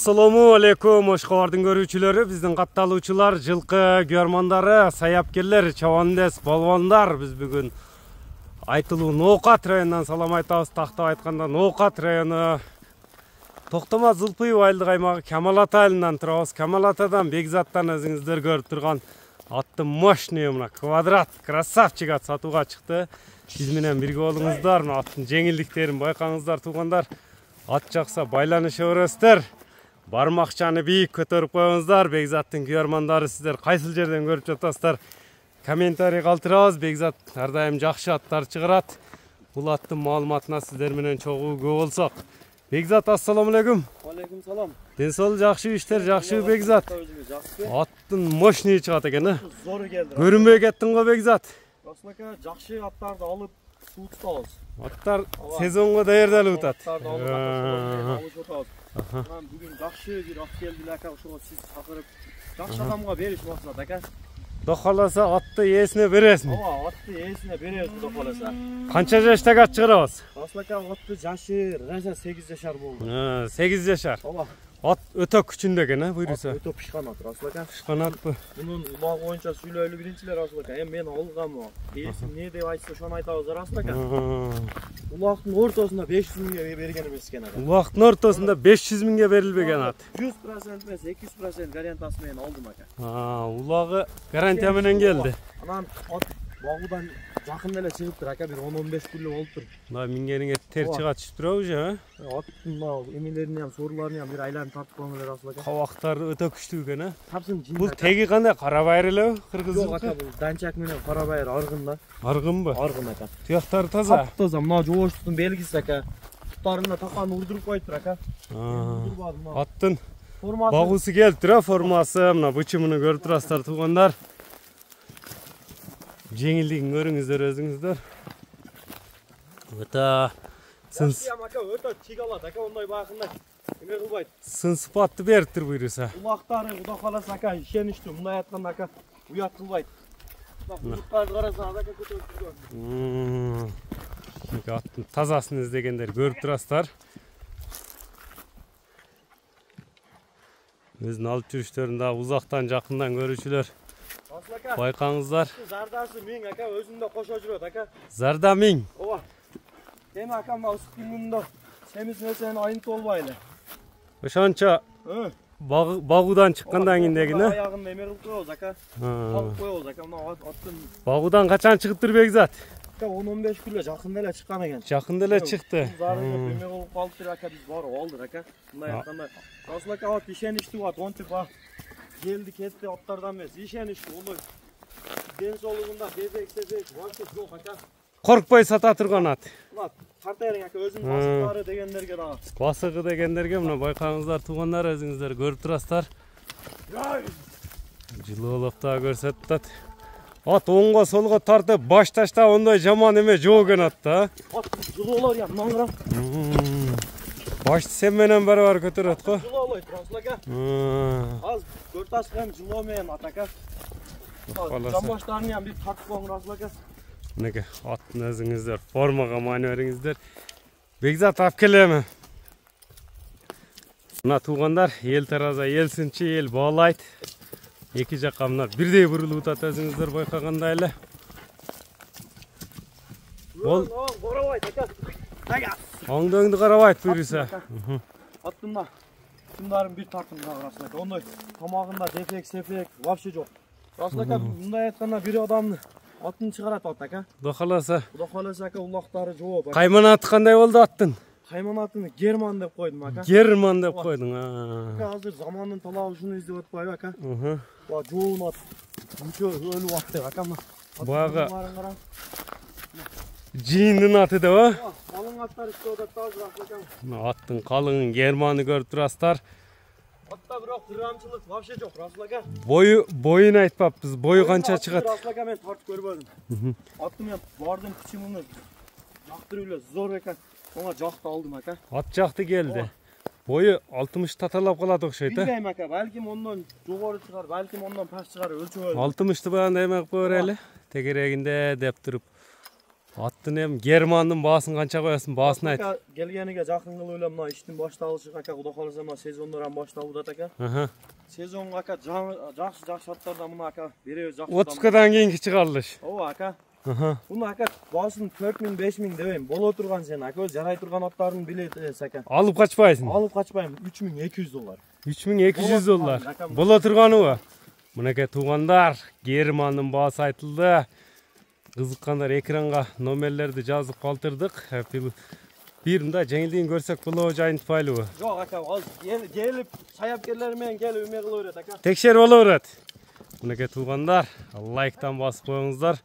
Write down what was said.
Assalamu alaikum, Oshqo'rning görүүчүлөрү, биздин катталуучулар, жылкы көрмандары, саяпкерлер, чабандес, балбандар. Биз бүгүн айтылуу Ноокат районунан салам айтабыз. Тактап айтканда Ноокат району Токтомас Зылпыев айылдык аймагы Камал Ата айылынан турабыз. Камал Атадан Бекзаттан өзүңүздөр көрүп турган атты мощный мына квадрат красавчик ат сатууга чыкты. Биз менен бирге болуңуздар, мына аттын жеңилдиктерин байкаңыздар туугандар. Ат жакса байланыша бересиздер. Бармакчаны бийик көтөрүп коюңуздар. Бекзаттын күйөрмандары сиздер кайсыл жерден көрүп жатасыздар? Комментарий калтырабыз. Бекзат ар дайым жакшы аттар чыгарат. Бул аттын маалыматына сиздер менен чогуу көп болсок. Бекзат, ассаламу алейкум. Алейкум салам. Ден соолук жакшы, иштер жакшы Бекзат. Аттын мощный чыгат экен, э? Зор келди. Көрүнбөй кеттиң го Бекзат. Расылака жакшы аттарды алып суутабыз. Аттар сезонго даярдалып атат. Аттарды алып атабыз. Бүгүн жакшы бир ат келди ака, ошого сиз чакырып, жакшы адамга бериш максат ака. Кудай кааласа атты ээсине бересиң. Ооба, атты ээсине беребиз кудай кааласа. Канча жаштагы ат чыгарабыз? Расылака атты жашы раса 8 жашар болду. 8 жашар. Ооба. Ат өтө күчүндө экен, э, буйруса. Өтө пишкан ат, Расылака. Пишкан атпы. Мунун улагы боюнча сүйлөйлү биринчилер Расылака. Мен алгам. Ээси эмне деп айтса ошону айтабыз Расылака. Улактын ортосунда 500 миңге берген эмес экен ага. Улактын ортосунда 500 миңге берилбеген ат. 100% эмес, 200% гарантиясы менен алдым ака. Улагы гарантия менен келди. Анан ат багуудан жакын эле чыгыптыр ака, бир 10-15 күнлүк болуптур. Мына мингениңе тер чыга түшүп турабы же, э? Аттын мына эмелерин ham, сооруларын ham бир айланып тартып коюңар Расыл ака. Кабактары өтө күчтүү экен, э? Тапсын жин. Бул теги кандай, кара байыр элеби? Кыргыз Жок ака, бул данчак менен кара байыр аргын да. Аргынбы? Аргын ака. Туяктары таза. Таза, мына жоошуктун белгиси ака. Туттарына такан урдуруп коюптур ака. Аттын багуусу келиптир, э, формасы, мына бычымын көрүп турасыздар туугандар. Жеңилдигин көрүңүздөр өзүңүздөр. Өтө өтө чек алат ака, ондай бакындай эме кылбайт. сын сыпатты бериптир буйруса. Улактары кудай кааласа ака ишеничтүү, мындай айтканда ака уят кылбайт. Улактарды карасаңыз ака көтөрүп турган. Аттын тазасын издегендер көрүп турасыздар. Өзүн алып жүрүштөрүн да узактан жакындан көрүүчүлөр байкаңыздар. Зардасы 1000 ака, өзүндө кошо жүрөт ака. Зарда 1000. Ооба. Эми ака мына ысык күндө семиз нерсени айнытып болбайлы. Ошончо багуудан чыккандан кийиндегине. Аягын эме кылып коебуз ака. Алып коебуз ака, мына аттын. Багуудан качан чыгыптыр Бекзат? 10-15 күнлө жакында эле чыккан экен. Жакында эле чыкты. Зарылып эме болуп калыптыр ака, биз барып алдык ака. Мындай айтканда, Расыл ака ат ишеничтүү ат, ончук келди кетти аттардан эмес, ишеничтүү, ондай ден соолугунда бебек вообще жок ака. Коркпой сата турган ат. Мына тарта ака, өзүнүн басыктары дегендерге дагы. Басыгы дегендерге мына байкаңыздар туугандар, өзүңүздөр көрүп турасыздар. Жылуулуп да көрсөтүп атат. Ат оңго солго тартып баш ташта ондай жаман эме жок экен ат да. Ат жылуулар я маңырап. Башты сен менен барабар көтөрөт го. Жылуулойт Расыл ака. Az 4 аш hem жылуу менен ат ака. Жамбаштарын ham бир тартып коюң Расыл ака. Мынеке аттын өзүңүздөр формага маани бериңиздер. Бекзат алып келеми. Мына туугандар, эл тараза эл сынчы, эл баалайт. Эки жакка мына бирдей бурулуп атат, өзүңүздөр байкагандай эле. Бол карабайт ака. Оңдоңду карабайт буйруса. Аттында тындарын бир тартым Расыл ака. Ондай тамагында дефек вообще жок. Расыл ака мындай айтканда бир адамны атын чыгарат ат ака. Кудай кааласа. Кудай кааласа ака, улактары жооп. Кайманаты кандай болду аттын? Кайманатын Герман деп койдум ака. Герман деп койдуң. Азыр замандын талабы ушуну издеп атпайбы ака? Ба жоон ат. Мүчө өлүп атты ака. Бага жийиндин аты деп, э? Калың аттар иштеп атат Расыл ака. Аттын калың Германы көрүп турасыздар. Атта бирок кыргамчылык вообще жок Расыл ака. Боюн айтпаппыз. Бою канча чыгат? Расыл ака мен тартып көрбөдүм. Атты мен бардым, кичимини жактырып эле зор экен. Ona jaktı aldım aka. At jaktı geldi. Boyu 60 tatalap kaladı okşaydı. Bilmeyim aka. Belki ondan yukarı çıkar, belki ondan pas çıkar, ölçü öyle. 60'tı bağında emek böyle. Tekereğinde dep durup Аттын эми Германдын баасын канча коесуң? Баасын айт. Келгениге жакын кылып эле мына иштин башталышы ака Кудай кааласа мына сезондор ham башталып атат ака. Сезонго ака жакшы аттардан мына ака беребиз жакшы. 30кадан кийинки чыгарылыш. Ооба ака. Муну ака баасын 4000 5000 дебейм. Боло турган сен ака өз жарай турган аттарын билет ака. Алып качпайсың? Алып качпайм. $3200. $3200. Боло турганыбы? Мынакей туугандар, Германдын баасы айтылды. Кызыккандар экранга номерлерди жазып калтырдык. Бир мында жеңилдигин көрсөк болобу же айтпайлыбы? Жок ака, ал келип саяпкерлер менен келип эме кыла берет ака. Текшерип ала берет. Мынакей туугандар, лайктан басып коюңуздар.